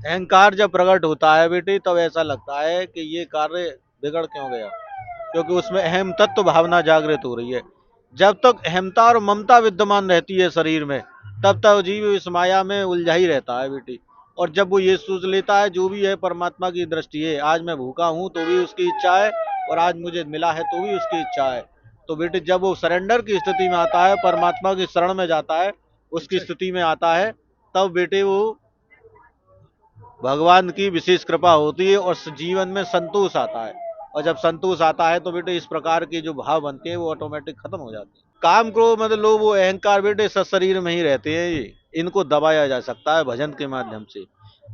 अहंकार जब प्रकट होता है बेटी तब ऐसा लगता है कि ये कार्य बिगड़ क्यों गया, क्योंकि उसमें अहम तत्व भावना जागृत हो रही है। जब तक अहमता और ममता विद्यमान रहती है शरीर में, तब तक जीव इस माया में उलझा ही रहता है बेटी। और जब वो ये सोच लेता है जो भी है परमात्मा की दृष्टि है, आज मैं भूखा हूं तो भी उसकी इच्छा है, और आज मुझे मिला है तो भी उसकी इच्छा है, तो बेटे जब वो सरेंडर की स्थिति में आता है, परमात्मा की शरण में जाता है, उसकी स्थिति में आता है, तब बेटे वो भगवान की विशेष कृपा होती है और जीवन में संतोष आता है। और जब संतोष आता है तो बेटे इस प्रकार के जो भाव बनते हैं वो ऑटोमेटिक खत्म हो जाते हैं। काम क्रोध मतलब लोभ वो अहंकार बेटे शरीर में ही रहते हैं, ये इनको दबाया जा सकता है भजन के माध्यम से।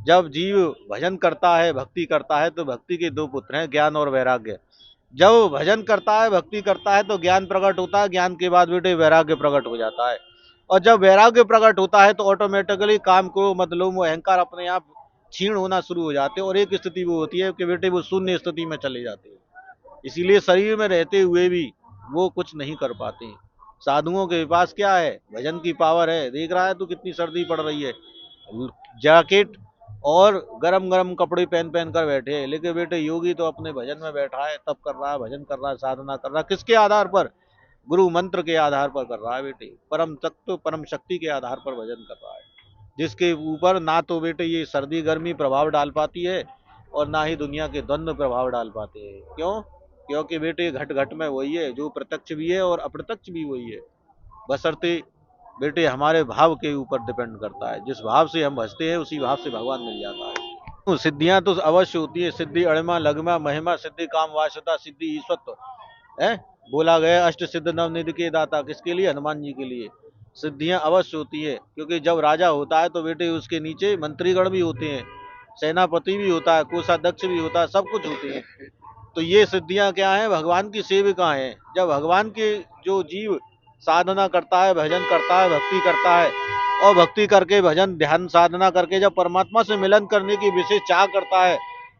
जब जीव भजन करता है, भक्ति करता है, तो भक्ति के दो पुत्र हैं, ज्ञान और वैराग्य। जब वो भजन करता है, भक्ति करता है, तो ज्ञान प्रकट होता है, ज्ञान के बाद बेटे वैराग्य प्रकट हो जाता है। और जब वैराग्य प्रकट होता है तो ऑटोमेटिकली काम को मतलब वो अहंकार अपने आप क्षीण होना शुरू हो जाते हैं, और एक स्थिति वो होती है कि बेटे वो शून्य स्थिति में चले जाते हैं। इसीलिए शरीर में रहते हुए भी वो कुछ नहीं कर पाते हैं। साधुओं के पास क्या है, भजन की पावर है। देख रहा है तू कितनी सर्दी पड़ रही है, जैकेट और गरम गरम कपड़े पहन पहन कर बैठे हैं, लेकिन बेटे योगी तो अपने भजन में बैठा है, तप कर रहा है, भजन कर रहा है, साधना कर रहा है। किसके आधार पर? गुरु मंत्र के आधार पर कर रहा है बेटे, परम तत्व परम शक्ति के आधार पर भजन कर रहा है, जिसके ऊपर ना तो बेटे ये सर्दी गर्मी प्रभाव डाल पाती है, और ना ही दुनिया के द्वंद्व प्रभाव डाल पाते हैं। क्यों? क्योंकि बेटे घट घट में वही है जो प्रत्यक्ष भी है और अप्रत्यक्ष भी वही है। बशर्ते बेटे हमारे भाव के ऊपर डिपेंड करता है, जिस भाव से हम भजते हैं उसी भाव से भगवान मिल जाता है। सिद्धियां तो अवश्य होती है, सिद्धि अणिमा लगमा महिमा, सिद्धि काम वासुता, सिद्धि ईश्वरत्व है। बोला गया अष्ट सिद्ध नवनिधि के दाता, किसके लिए? हनुमान जी के लिए। सिद्धियां अवश्य होती है, क्योंकि जब राजा होता है तो बेटे उसके नीचे मंत्रीगण भी होते हैं, सेनापति भी होता है, कोषाध्यक्ष भी होता है, सब कुछ होते हैं। तो ये सिद्धियां क्या है? भगवान की सेविका हैं। जब भगवान के जो जीव साधना करता है, भजन करता है, भक्ति करता है, और भक्ति करके भजन ध्यान साधना करके जब परमात्मा से मिलन करने की विशेष चाह करता है,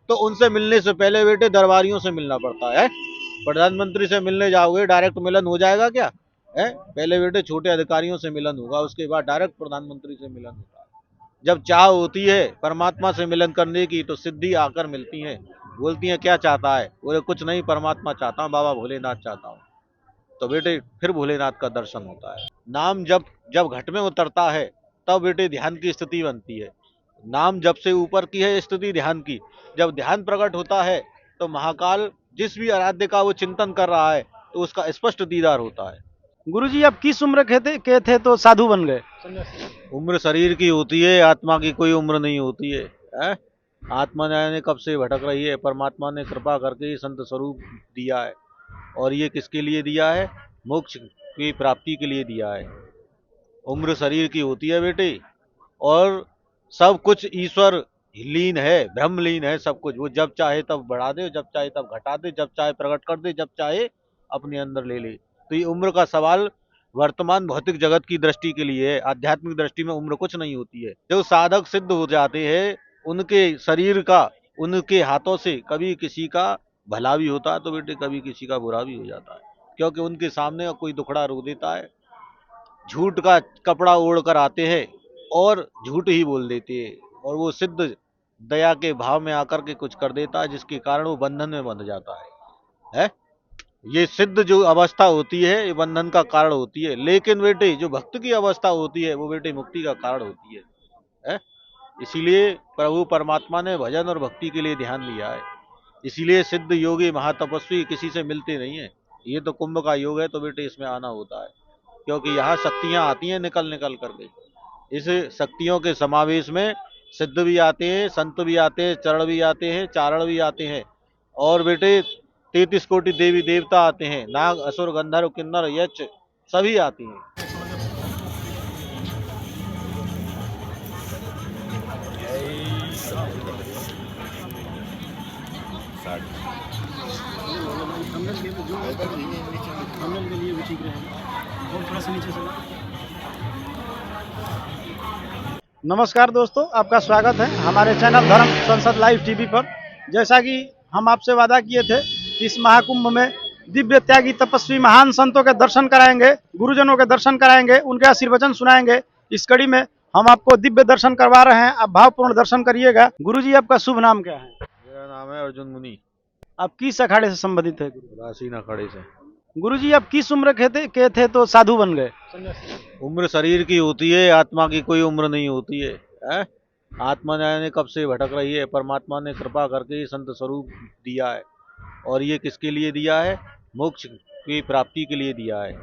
तो उनसे मिलने से पहले बेटे दरबारियों से मिलना पड़ता है। प्रधानमंत्री से मिलने जाओगे डायरेक्ट मिलन हो जाएगा क्या? है, पहले बेटे छोटे अधिकारियों से मिलन होगा, उसके बाद डायरेक्ट प्रधानमंत्री से मिलन होगा। जब चाह होती है परमात्मा से मिलन करने की, तो सिद्धि आकर मिलती है, बोलती है क्या चाहता है? बोले कुछ नहीं, परमात्मा चाहता हूँ, बाबा भोलेनाथ चाहता हूँ। तो बेटे फिर भोलेनाथ का दर्शन होता है। नाम जब जब घट में उतरता है तब बेटे ध्यान की स्थिति बनती है। नाम जब से ऊपर की है स्थिति ध्यान की। जब ध्यान प्रकट होता है तो महाकाल जिस भी आराध्य का वो चिंतन कर रहा है तो उसका स्पष्ट दीदार होता है। गुरुजी अब किस उम्र के थे तो साधु बन गए? उम्र शरीर की होती है, आत्मा की कोई उम्र नहीं होती है, है? आत्मा ने कब से भटक रही है, परमात्मा ने कृपा करके संत स्वरूप दिया है, और ये किसके लिए दिया है? मोक्ष की प्राप्ति के लिए दिया है। उम्र शरीर की होती है बेटे, और सब कुछ ईश्वर लीन है, ब्रह्मलीन है सब कुछ। वो जब चाहे तब बढ़ा दे, जब चाहे तब घटा दे, जब चाहे प्रकट कर दे, जब चाहे अपने अंदर ले ले। तो ये उम्र का सवाल वर्तमान भौतिक जगत की दृष्टि के लिए है, आध्यात्मिक दृष्टि में उम्र कुछ नहीं होती है। जो साधक सिद्ध हो जाते हैं उनके शरीर का, उनके हाथों से कभी किसी का भला भी होता है तो बेटे कभी किसी का बुरा भी हो जाता है, क्योंकि उनके सामने कोई दुखड़ा रो देता है, झूठ का कपड़ा ओढ़ कर आते हैं और झूठ ही बोल देते हैं, और वो सिद्ध दया के भाव में आकर के कुछ कर देता है, जिसके कारण वो बंधन में बंध जाता है। ये सिद्ध जो अवस्था होती है ये बंधन का कारण होती है, लेकिन बेटे जो भक्त की अवस्था होती है वो बेटे मुक्ति का कारण होती है? इसीलिए प्रभु परमात्मा ने भजन और भक्ति के लिए ध्यान दिया है। इसीलिए सिद्ध योगी महातपस्वी किसी से मिलते नहीं है। ये तो कुंभ का योग है तो बेटे इसमें आना होता है, क्योंकि यहाँ शक्तियां आती हैं निकल निकल करके। इस शक्तियों के समावेश में सिद्ध भी आते हैं, संत भी आते हैं, चरण भी आते हैं, चारण भी आते हैं, और बेटे 33 कोटि देवी देवता आते हैं, नाग असुर गंधर्व किन्नर यक्ष सभी आते हैं। नमस्कार दोस्तों, आपका स्वागत है हमारे चैनल धर्म संसद लाइव टीवी पर। जैसा कि हम आपसे वादा किए थे कि इस महाकुंभ में दिव्य त्यागी तपस्वी महान संतों के दर्शन कराएंगे, गुरुजनों के दर्शन कराएंगे, उनके आशीर्वचन सुनाएंगे। इस कड़ी में हम आपको दिव्य दर्शन करवा रहे हैं, आप भावपूर्ण दर्शन करिएगा। गुरुजी आपका शुभ नाम क्या है? मेरा नाम है अर्जुन मुनि, आप किस अखाड़े से संबंधित है गुरु? राशि अखाड़े से। गुरुजी आप किस उम्र के थे तो साधु बन गए? उम्र शरीर की होती है, आत्मा की कोई उम्र नहीं होती है, हैं? आत्मा जाने कब से भटक रही है, परमात्मा ने कृपा करके संत स्वरूप दिया है। और ये किसके लिए दिया है? मोक्ष की प्राप्ति के लिए दिया है।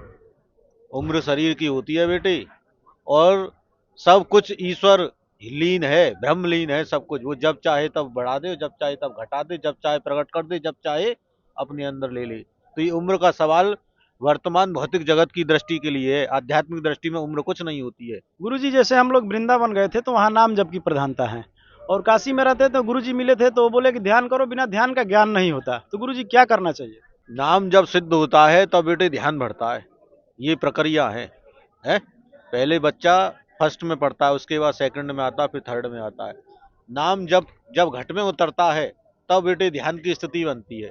उम्र शरीर की होती है बेटे, और सब कुछ ईश्वर लीन है, ब्रह्मलीन है सब कुछ। वो जब चाहे तब बढ़ा दे, जब चाहे तब घटा दे, जब चाहे प्रकट कर दे, जब चाहे अपने अंदर ले ले। तो ये उम्र का सवाल वर्तमान भौतिक जगत की दृष्टि के लिए है, आध्यात्मिक दृष्टि में उम्र कुछ नहीं होती है। गुरुजी जैसे हम लोग वृंदावन गए थे तो वहाँ नाम जप की प्रधानता है, और काशी में रहते तो गुरुजी मिले थे तो वो बोले कि ध्यान करो, बिना ध्यान का ज्ञान नहीं होता। तो गुरुजी क्या करना चाहिए? नाम जब सिद्ध होता है तब बेटे ध्यान बढ़ता है। ये प्रक्रिया है? पहले बच्चा फर्स्ट में पढ़ता है, उसके बाद सेकंड में आता है, फिर थर्ड में आता है। नाम जब जब घट में उतरता है तब बेटे ध्यान की स्थिति बनती है।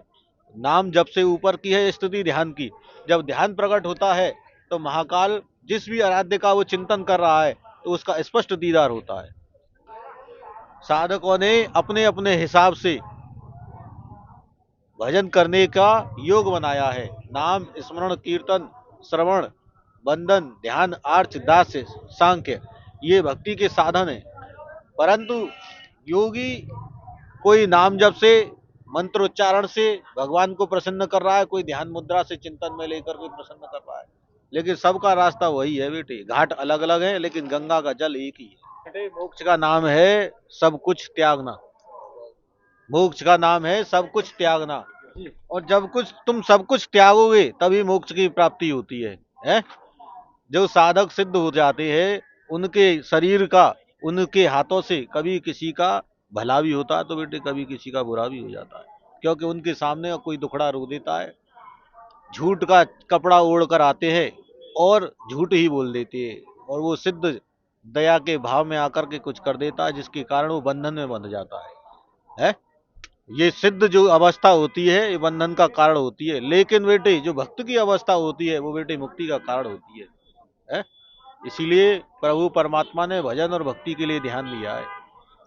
नाम जब से ऊपर की है स्थिति ध्यान की। जब ध्यान प्रकट होता है तो महाकाल जिस भी आराध्य का वो चिंतन कर रहा है तो उसका स्पष्ट दीदार होता है। साधकों ने अपने अपने हिसाब से भजन करने का योग बनाया है। नाम स्मरण कीर्तन श्रवण बंधन ध्यान आर्च दास सांख्य, ये भक्ति के साधन है। परंतु योगी कोई नाम जप से मंत्रोच्चारण से भगवान को प्रसन्न कर रहा है, कोई ध्यान मुद्रा से चिंतन में लेकर कोई प्रसन्न कर रहा है, लेकिन सबका रास्ता वही है बेटे। घाट अलग अलग है लेकिन गंगा का जल एक ही है बेटे। मोक्ष का नाम है सब कुछ त्यागना। मोक्ष का नाम है सब कुछ त्यागना। और जब कुछ तुम सब कुछ त्यागोगे तभी मोक्ष की प्राप्ति होती है? जो साधक सिद्ध हो जाते हैं उनके शरीर का, उनके हाथों से कभी किसी का भला भी होता है तो बेटे कभी किसी का बुरा भी हो जाता है, क्योंकि उनके सामने कोई दुखड़ा रो देता है। झूठ का कपड़ा ओढ़ कर आते हैं और झूठ ही बोल देते हैं, और वो सिद्ध दया के भाव में आकर के कुछ कर देता है जिसके कारण वो बंधन में बंध जाता है? ये सिद्ध जो अवस्था होती है ये बंधन का कारण होती है, लेकिन बेटे जो भक्त की अवस्था होती है वो बेटे मुक्ति का कारण होती है? इसीलिए प्रभु परमात्मा ने भजन और भक्ति के लिए ध्यान दिया है।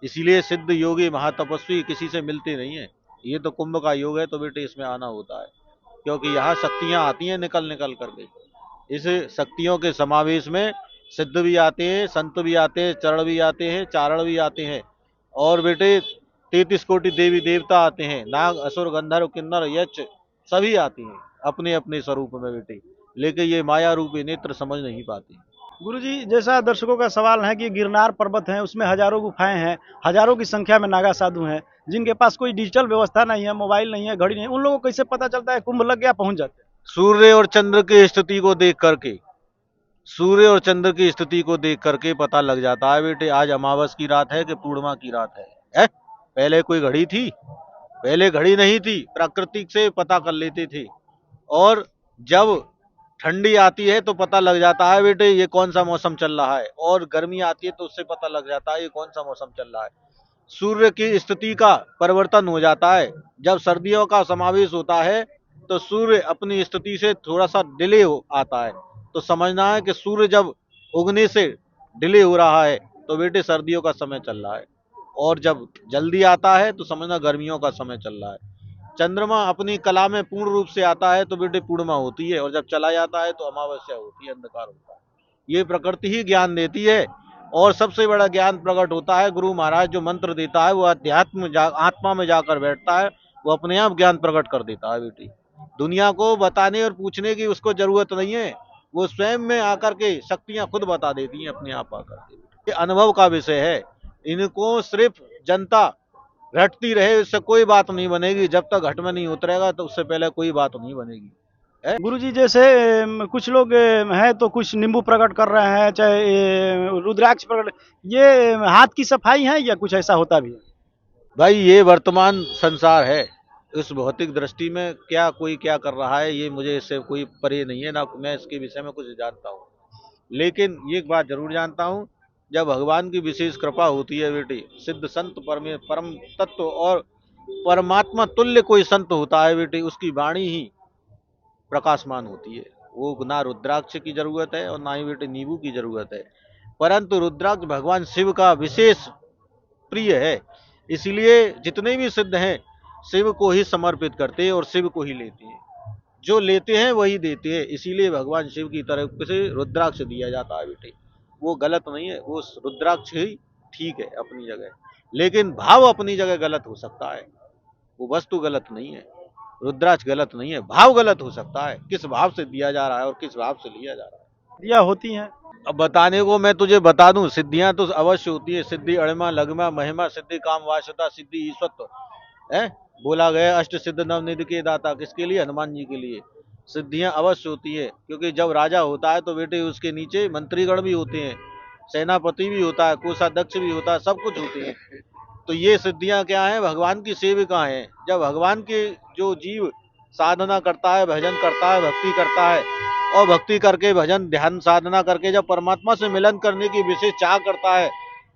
इसीलिए सिद्ध योगी महातपस्वी किसी से मिलते नहीं है। ये तो कुंभ का योग है तो बेटे इसमें आना होता है, क्योंकि यहाँ शक्तियां आती हैं निकल निकल करके। इस शक्तियों के समावेश में सिद्ध भी आते हैं, संत भी आते हैं, चरण भी आते हैं, चारण भी आते हैं, और बेटे 33 कोटि देवी देवता आते हैं, नाग असुर गंधर्व किन्नर यक्ष सभी आते हैं अपने अपने स्वरूप में बेटे, लेकिन ये माया रूपी नेत्र समझ नहीं पाते। गुरुजी जैसा दर्शकों का सवाल है कि गिरनार पर्वत है, उसमें हजारों गुफाएं हैं, हजारों की संख्या में नागा साधु हैं, जिनके पास कोई डिजिटल व्यवस्था नहीं है, मोबाइल नहीं है, घड़ी नहीं है, उन लोगों को कैसे पता चलता है कुंभ लग गया पहुंच जाते हैं? सूर्य और चंद्र की स्थिति को देख करके, सूर्य और चंद्र की स्थिति को देख करके पता लग जाता है बेटे आज अमावस की रात है कि पूर्णिमा की रात है? पहले कोई घड़ी थी? पहले घड़ी नहीं थी, प्राकृतिक से पता कर लेते थे। और जब ठंडी आती है तो पता लग जाता है बेटे ये कौन सा मौसम चल रहा है, और गर्मी आती है तो उससे पता लग जाता है ये कौन सा मौसम चल रहा है। सूर्य की स्थिति का परिवर्तन हो जाता है। जब सर्दियों का समावेश होता है तो सूर्य अपनी स्थिति से थोड़ा सा डिले आता है, तो समझना है कि सूर्य जब उगने से डिले हो रहा है तो बेटे सर्दियों का समय चल रहा है, और जब जल्दी आता है तो समझना गर्मियों का समय चल रहा है। चंद्रमा अपनी कला में पूर्ण रूप से आता है तो बेटे पूर्णिमा होती है, और जब चला जाता है तो अमावस्या होती है, अंधकार होता है। ये प्रकृति ही ज्ञान देती है, और सबसे बड़ा ज्ञान प्रकट होता है गुरु महाराज जो मंत्र देता है वो अध्यात्म आत्मा में जाकर बैठता है, वो अपने आप ज्ञान प्रकट कर देता है बेटी। दुनिया को बताने और पूछने की उसको जरूरत नहीं है, वो स्वयं में आकर के शक्तियां खुद बता देती हैं अपने आप आकर के। ये अनुभव का विषय है, इनको सिर्फ जनता रटती रहे, इससे कोई बात नहीं बनेगी। जब तक घट में नहीं उतरेगा तो उससे पहले कोई बात नहीं बनेगी। गुरुजी जैसे कुछ लोग हैं तो कुछ नींबू प्रकट कर रहे हैं, चाहे रुद्राक्ष प्रकट, ये हाथ की सफाई है या कुछ ऐसा होता भी है? भाई ये वर्तमान संसार है, इस भौतिक दृष्टि में क्या कोई क्या कर रहा है ये मुझे इससे कोई परे नहीं है, ना मैं इसके विषय में कुछ जानता हूँ। लेकिन ये एक बात जरूर जानता हूँ, जब भगवान की विशेष कृपा होती है बेटी, सिद्ध संत परम तत्व और परमात्मा तुल्य कोई संत होता है बेटी, उसकी वाणी ही प्रकाशमान होती है। वो ना रुद्राक्ष की जरूरत है और ना ही बेटे नींबू की जरूरत है। परंतु रुद्राक्ष भगवान शिव का विशेष प्रिय है, इसलिए जितने भी सिद्ध हैं शिव को ही समर्पित करते हैं और शिव को ही लेते हैं। जो लेते हैं वही देते हैं, इसीलिए भगवान शिव की तरफ से रुद्राक्ष दिया जाता है बेटे। वो गलत नहीं है, वो रुद्राक्ष ही ठीक है अपनी जगह, लेकिन भाव अपनी जगह गलत हो सकता है। वो वस्तु गलत नहीं है, रुद्राक्ष गलत नहीं है, भाव गलत हो सकता है, किस भाव से दिया जा रहा है और किस भाव से लिया जा रहा है। दिया होती हैं। अब बताने को मैं तुझे बता दूं, सिद्धियां तो अवश्य होती है, सिद्धि अणिमा लगमा महिमा, सिद्धि काम वासुता, सिद्धि ईश्वरत्व है। बोला गया अष्ट सिद्ध नवनिधि के दाता, किसके लिए? हनुमान जी के लिए। सिद्धियां अवश्य होती है, क्योंकि जब राजा होता है तो बेटे उसके नीचे मंत्रीगण भी होते हैं, सेनापति भी होता है, कोषाध्यक्ष भी होता है, सब कुछ होते हैं। तो ये सिद्धियां क्या है? भगवान की सेविका हैं। जब भगवान के जो जीव साधना करता है, भजन करता है, भक्ति करता है, और भक्ति करके भजन ध्यान साधना करके जब परमात्मा से मिलन करने की विशेष चाह करता है,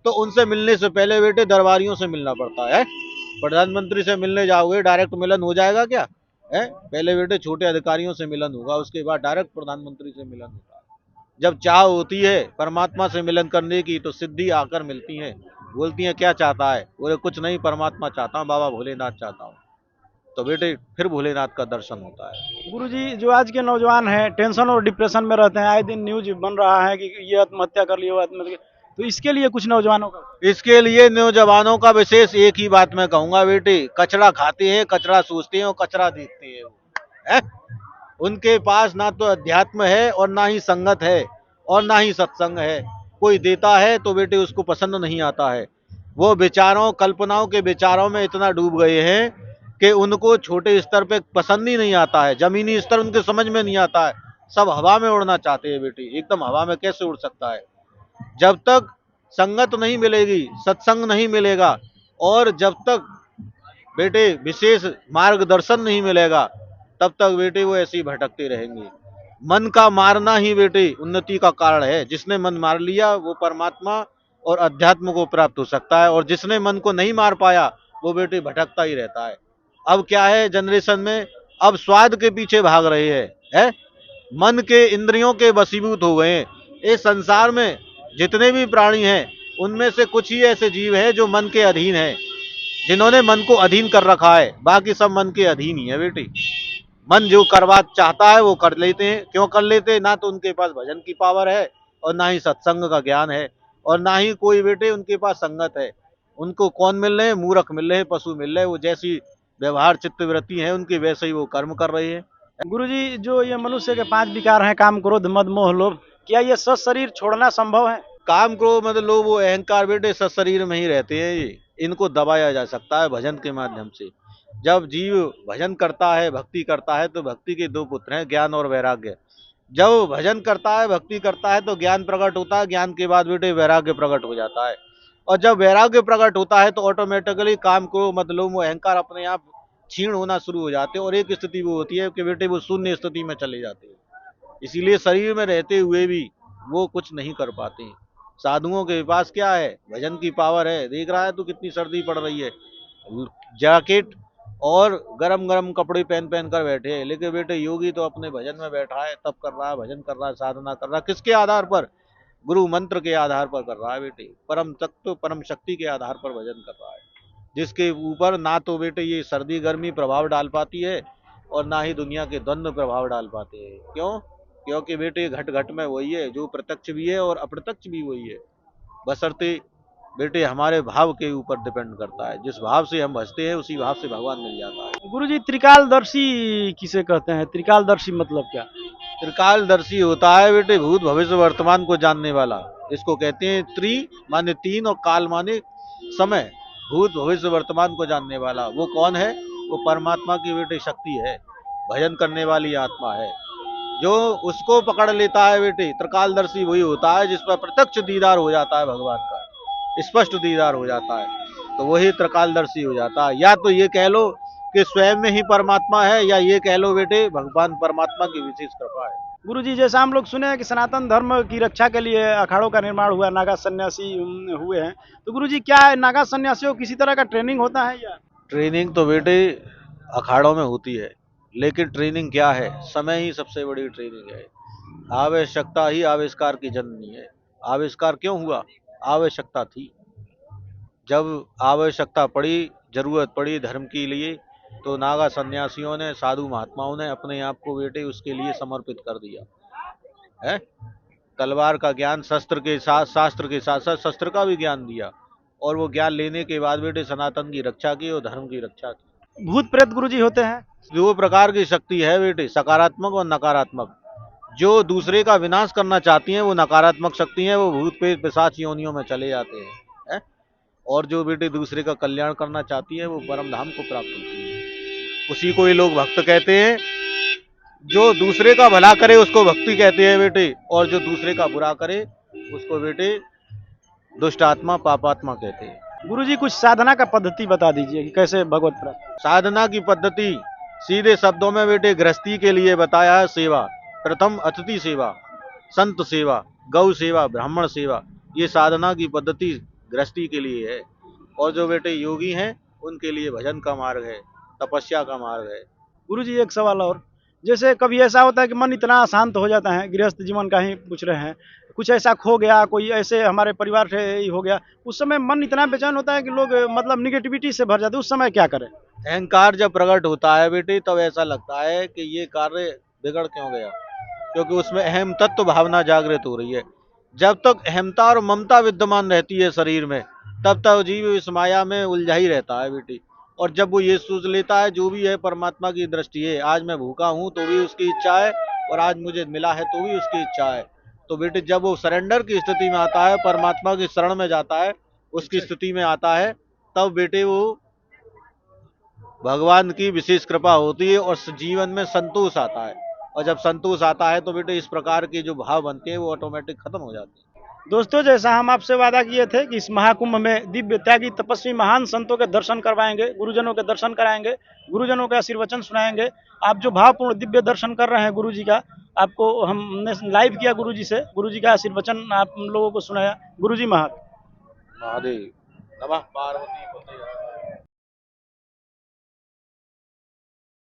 तो उनसे मिलने से पहले बेटे दरबारियों से मिलना पड़ता है। प्रधानमंत्री से मिलने जाओगे डायरेक्ट मिलन हो जाएगा क्या? है, पहले बेटे छोटे अधिकारियों से मिलन होगा, उसके बाद डायरेक्ट प्रधानमंत्री से मिलन होगा। जब चाह होती है परमात्मा से मिलन करने की, तो सिद्धि आकर मिलती है, बोलती है क्या चाहता है? बोले कुछ नहीं, परमात्मा चाहता हूँ, बाबा भोलेनाथ चाहता हूँ। तो बेटे फिर भोलेनाथ का दर्शन होता है। गुरुजी, जो आज के नौजवान हैं टेंशन और डिप्रेशन में रहते हैं, आए दिन न्यूज बन रहा है कि ये आत्महत्या कर लिया, वो आत्महत्या, तो इसके लिए कुछ नौजवानों का इसके लिए नौजवानों का विशेष एक ही बात मैं कहूंगा बेटे, कचरा खाते हैं, कचरा सोचते हैं और कचरा देखते हैं। है? उनके पास ना तो अध्यात्म है और ना ही संगत है और ना ही सत्संग है। कोई देता है तो बेटे उसको पसंद नहीं आता है। वो विचारों कल्पनाओं के विचारों में इतना डूब गए हैं कि उनको छोटे स्तर पे पसंद ही नहीं आता है, जमीनी स्तर उनके समझ में नहीं आता है। सब हवा में उड़ना चाहते हैं बेटे, एकदम हवा में कैसे उड़ सकता है? जब तक संगत नहीं मिलेगी, सत्संग नहीं मिलेगा, और जब तक बेटे विशेष मार्गदर्शन नहीं मिलेगा, तब तक बेटे वो ऐसे ही भटकते रहेंगे। मन का मारना ही बेटे उन्नति का कारण है। जिसने मन मार लिया वो परमात्मा और अध्यात्म को प्राप्त हो सकता है, और जिसने मन को नहीं मार पाया वो बेटे भटकता ही रहता है। अब क्या है जनरेशन में, अब स्वाद के पीछे भाग रहे हैं, मन के इंद्रियों के वशीभूत हो गए हैं। इस संसार में जितने भी प्राणी हैं उनमें से कुछ ही ऐसे जीव हैं जो मन के अधीन हैं, जिन्होंने मन को अधीन कर रखा है, बाकी सब मन के अधीन ही है बेटी। मन जो करवा चाहता है वो कर लेते हैं। क्यों कर लेते हैं? ना तो उनके पास भजन की पावर है, और ना ही सत्संग का ज्ञान है, और ना ही कोई बेटे उनके पास संगत है। उनको कौन मिल रहे हैं? मूर्ख मिल रहे हैं, पशु मिल रहे हैं। वो जैसी व्यवहार चित्तवृत्ति है उनकी, वैसे ही वो कर्म कर रहे हैं। गुरुजी, जो ये मनुष्य के 5 विकार हैं, काम क्रोध मद मोह लोभ, क्या ये सब शरीर छोड़ना संभव है? काम क्रोध मतलब लोभ वो अहंकार बेटे सब शरीर में ही रहते हैं। ये इनको दबाया जा सकता है भजन के माध्यम से। जब जीव भजन करता है, भक्ति करता है, तो भक्ति के दो पुत्र हैं, ज्ञान और वैराग्य। जब भजन करता है, भक्ति करता है, तो ज्ञान प्रकट होता है, ज्ञान के बाद बेटे वैराग्य प्रकट हो जाता है। और जब वैराग्य प्रकट होता है तो ऑटोमेटिकली काम क्रोध मद लोभ वो अहंकार अपने आप क्षीण होना शुरू हो जाते हैं, और एक स्थिति वो होती है कि बेटे वो शून्य स्थिति में चले जाते हैं। इसीलिए शरीर में रहते हुए भी वो कुछ नहीं कर पाते। साधुओं के पास क्या है? भजन की पावर है। देख रहा है तू कितनी सर्दी पड़ रही है, जैकेट और गरम गरम कपड़े पहन पहन कर बैठे हैं, लेकिन बेटे योगी तो अपने भजन में बैठा है, तप कर रहा है, भजन कर रहा है, साधना कर रहा है। किसके आधार पर? गुरु मंत्र के आधार पर कर रहा है बेटे, परम तत्व परम शक्ति के आधार पर भजन कर रहा है, जिसके ऊपर ना तो बेटे ये सर्दी गर्मी प्रभाव डाल पाती है, और ना ही दुनिया के द्वंद्व प्रभाव डाल पाते हैं। क्यों? क्योंकि बेटे घट घट में वही है, जो प्रत्यक्ष भी है और अप्रत्यक्ष भी वही है। बशर्ते बेटे हमारे भाव के ऊपर डिपेंड करता है। जिस भाव से हम भजते हैं उसी भाव से भगवान मिल जाता है। गुरुजी, त्रिकालदर्शी किसे कहते हैं? त्रिकालदर्शी मतलब क्या? त्रिकालदर्शी होता है बेटे भूत भविष्य वर्तमान को जानने वाला। इसको कहते हैं त्रि माने तीन और काल माने समय। भूत भविष्य वर्तमान को जानने वाला वो कौन है? वो परमात्मा की बेटे शक्ति है, भजन करने वाली आत्मा है। जो उसको पकड़ लेता है बेटे, त्रिकालदर्शी वही होता है जिस पर प्रत्यक्ष दीदार हो जाता है भगवान का, स्पष्ट दीदार हो जाता है, तो वही त्रिकालदर्शी हो जाता है। या तो ये कह लो कि स्वयं में ही परमात्मा है, या ये कह लो बेटे भगवान परमात्मा की विशेष कृपा है। गुरुजी, जैसा हम लोग सुने हैं कि सनातन धर्म की रक्षा के लिए अखाड़ों का निर्माण हुआ, नागा सन्यासी हुए हैं, तो गुरुजी क्या नागा सन्यासियों को किसी तरह का ट्रेनिंग होता है या? ट्रेनिंग तो बेटे अखाड़ों में होती है, लेकिन ट्रेनिंग क्या है? समय ही सबसे बड़ी ट्रेनिंग है। आवश्यकता ही आविष्कार की जननी है। आविष्कार क्यों हुआ? आवश्यकता थी। जब आवश्यकता पड़ी, जरूरत पड़ी धर्म के लिए, तो नागा सन्यासियों ने, साधु महात्माओं ने अपने आप को बेटे उसके लिए समर्पित कर दिया है। तलवार का ज्ञान शस्त्र के साथ, शास्त्र के साथ साथ शस्त्र का भी ज्ञान दिया, और वो ज्ञान लेने के बाद बेटे सनातन की रक्षा की और धर्म की रक्षा की। भूत प्रेत गुरुजी होते हैं। दो प्रकार की शक्ति है बेटे, सकारात्मक और नकारात्मक। जो दूसरे का विनाश करना चाहती हैं वो नकारात्मक शक्ति है, वो भूत प्रेत पिशाच योनियों में चले जाते हैं है? और जो बेटे दूसरे का कल्याण करना चाहती है वो परम धाम को प्राप्त होती है। उसी को ये लोग भक्त कहते हैं। जो दूसरे का भला करे उसको भक्ति कहते हैं बेटे, और जो दूसरे का बुरा करे उसको बेटे दुष्ट आत्मा, पापात्मा कहते हैं। गुरुजी कुछ साधना का पद्धति बता दीजिए कि कैसे भगवत प्राप्त। साधना की पद्धति सीधे शब्दों में बेटे गृहस्थी के लिए बताया है। सेवा, प्रथम अतिथि सेवा, संत सेवा, गौ सेवा, ब्राह्मण सेवा, ये साधना की पद्धति गृहस्थी के लिए है। और जो बेटे योगी हैं उनके लिए भजन का मार्ग है, तपस्या का मार्ग है। गुरुजी एक सवाल और, जैसे कभी ऐसा होता है कि मन इतना अशांत हो जाता है, गृहस्थ जीवन का ही पूछ रहे हैं, कुछ ऐसा खो गया, कोई ऐसे हमारे परिवार से ही हो गया, उस समय मन इतना बेचैन होता है कि लोग मतलब निगेटिविटी से भर जाते हैं, उस समय क्या करें? अहंकार जब प्रकट होता है बेटे तब ऐसा लगता है कि ये कार्य बिगड़ क्यों गया, क्योंकि उसमें अहम तत्व भावना जागृत हो रही है। जब तक अहमता और ममता विद्यमान रहती है शरीर में, तब तक जीव इस माया में उलझा ही रहता है बेटी। और जब वो ये सोच लेता है जो भी है परमात्मा की दृष्टि है, आज मैं भूखा हूँ तो भी उसकी इच्छा है, और आज मुझे मिला है तो भी उसकी इच्छा है, तो बेटे जब वो सरेंडर की स्थिति में आता है, परमात्मा की शरण में जाता है, उसकी स्थिति में आता है, तब बेटे वो भगवान की विशेष कृपा होती है और जीवन में संतोष आता है। और जब संतोष आता है तो बेटे इस प्रकार के जो भाव बनते हैं वो ऑटोमेटिक खत्म हो जाते हैं। दोस्तों, जैसा हम आपसे वादा किए थे कि इस महाकुंभ में दिव्य त्यागी तपस्वी महान संतों के दर्शन करवाएंगे, गुरुजनों के दर्शन कराएंगे, गुरुजनों के आशीर्वचन सुनाएंगे। आप जो भावपूर्ण दिव्य दर्शन कर रहे हैं गुरु जी का, आपको हमने लाइव किया गुरु जी से, गुरु जी का आशीर्वचन आप लोगों को सुनाया। गुरु जी महादेव। महादेव। नमः पार्वती पते।